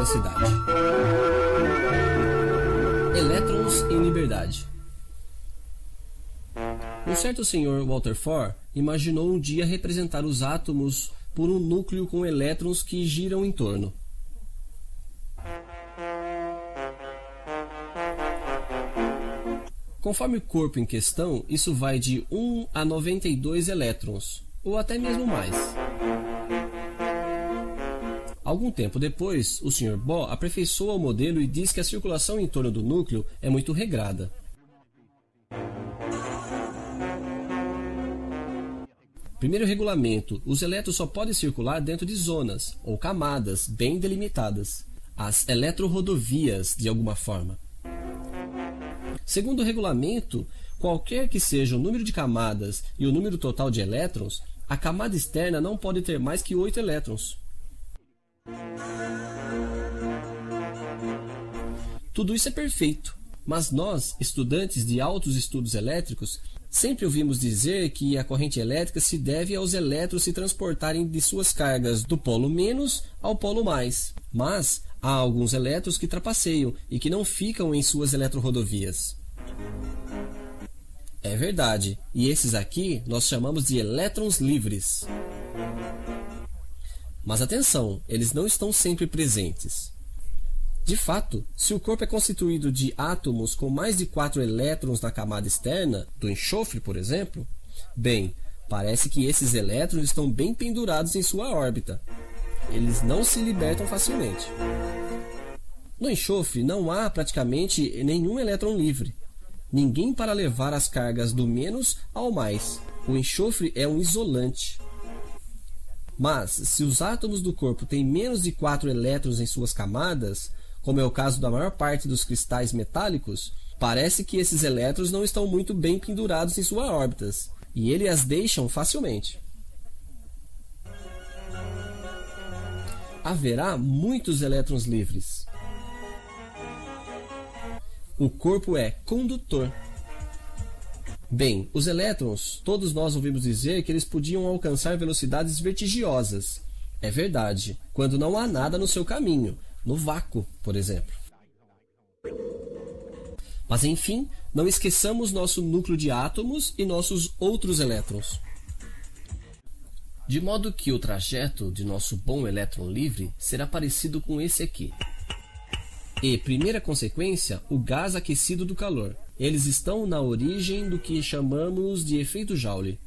densidade. Elétrons em liberdade. Um certo senhor Rutherford imaginou um dia representar os átomos por um núcleo com elétrons que giram em torno. Conforme o corpo em questão, isso vai de 1 a 92 elétrons, ou até mesmo mais. Algum tempo depois, o Sr. Bohr aperfeiçoa o modelo e diz que a circulação em torno do núcleo é muito regrada. Primeiro regulamento: os elétrons só podem circular dentro de zonas, ou camadas, bem delimitadas, as eletrorodovias, de alguma forma. Segundo o regulamento, qualquer que seja o número de camadas e o número total de elétrons, a camada externa não pode ter mais que 8 elétrons. Tudo isso é perfeito, mas nós, estudantes de altos estudos elétricos, sempre ouvimos dizer que a corrente elétrica se deve aos elétrons se transportarem de suas cargas do polo menos ao polo mais. Mas há alguns elétrons que trapaceiam e que não ficam em suas eletrorodovias. É verdade, e esses aqui nós chamamos de elétrons livres. Mas atenção, eles não estão sempre presentes. De fato, se o corpo é constituído de átomos com mais de 4 elétrons na camada externa, do enxofre, por exemplo, bem, parece que esses elétrons estão bem pendurados em sua órbita. Eles não se libertam facilmente. No enxofre não há praticamente nenhum elétron livre. Ninguém para levar as cargas do menos ao mais. O enxofre é um isolante. Mas, se os átomos do corpo têm menos de 4 elétrons em suas camadas, como é o caso da maior parte dos cristais metálicos, parece que esses elétrons não estão muito bem pendurados em suas órbitas, e eles as deixam facilmente. Haverá muitos elétrons livres. O corpo é condutor. Bem, os elétrons, todos nós ouvimos dizer que eles podiam alcançar velocidades vertiginosas. É verdade, quando não há nada no seu caminho, no vácuo, por exemplo. Mas enfim, não esqueçamos nosso núcleo de átomos e nossos outros elétrons. De modo que o trajeto de nosso bom elétron livre será parecido com esse aqui. E, primeira consequência, o gás aquecido do calor. Eles estão na origem do que chamamos de efeito Joule.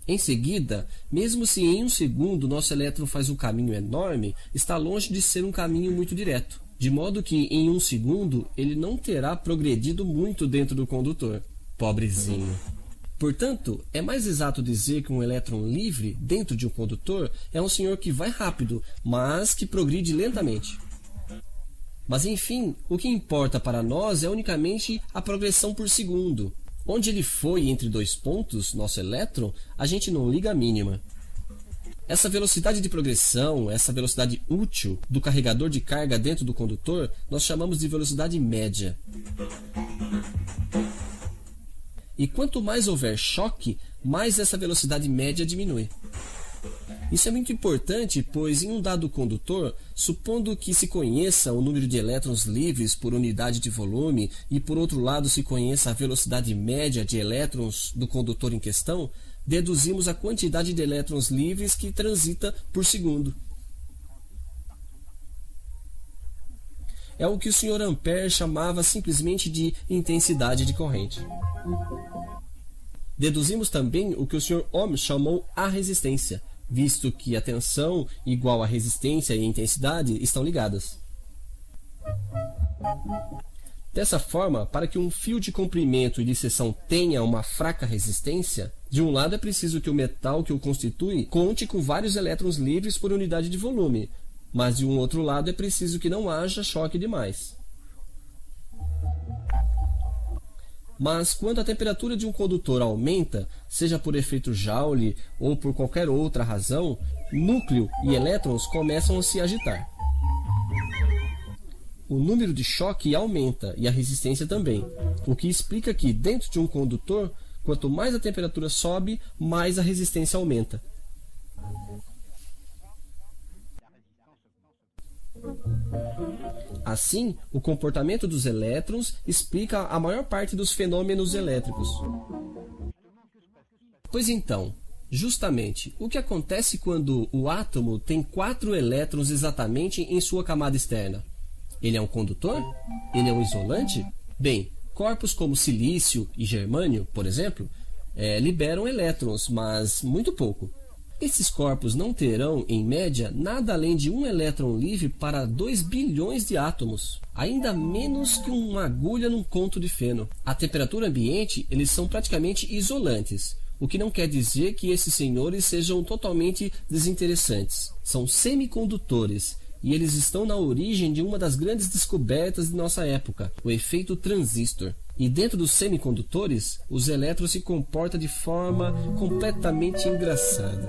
Em seguida, mesmo se em um segundo nosso elétron faz um caminho enorme, está longe de ser um caminho muito direto, de modo que em um segundo ele não terá progredido muito dentro do condutor. Pobrezinho. Portanto, é mais exato dizer que um elétron livre dentro de um condutor é um senhor que vai rápido, mas que progride lentamente. Mas enfim, o que importa para nós é unicamente a progressão por segundo. Onde ele foi entre dois pontos, nosso elétron, a gente não liga a mínima. Essa velocidade de progressão, essa velocidade útil do carregador de carga dentro do condutor, nós chamamos de velocidade média. E quanto mais houver choque, mais essa velocidade média diminui. Isso é muito importante, pois em um dado condutor, supondo que se conheça o número de elétrons livres por unidade de volume e por outro lado se conheça a velocidade média de elétrons do condutor em questão, deduzimos a quantidade de elétrons livres que transita por segundo. É o que o Sr. Ampère chamava simplesmente de intensidade de corrente. Deduzimos também o que o Sr. Ohm chamou a resistência, visto que a tensão igual a resistência e intensidade estão ligadas. Dessa forma, para que um fio de comprimento e de seção tenha uma fraca resistência, de um lado é preciso que o metal que o constitui conte com vários elétrons livres por unidade de volume, mas de um outro lado é preciso que não haja choque demais. Mas quando a temperatura de um condutor aumenta, seja por efeito Joule ou por qualquer outra razão, núcleo e elétrons começam a se agitar. O número de choque aumenta e a resistência também, o que explica que dentro de um condutor, quanto mais a temperatura sobe, mais a resistência aumenta. Assim, o comportamento dos elétrons explica a maior parte dos fenômenos elétricos. Pois então, justamente, o que acontece quando o átomo tem 4 elétrons exatamente em sua camada externa? Ele é um condutor? Ele é um isolante? Bem, corpos como silício e germânio, por exemplo, liberam elétrons, mas muito pouco. Esses corpos não terão, em média, nada além de um elétron livre para 2 bilhões de átomos, ainda menos que uma agulha num conto de feno. À temperatura ambiente, eles são praticamente isolantes, o que não quer dizer que esses senhores sejam totalmente desinteressantes. São semicondutores, e eles estão na origem de uma das grandes descobertas de nossa época, o efeito transistor. E dentro dos semicondutores, os elétrons se comportam de forma completamente engraçada.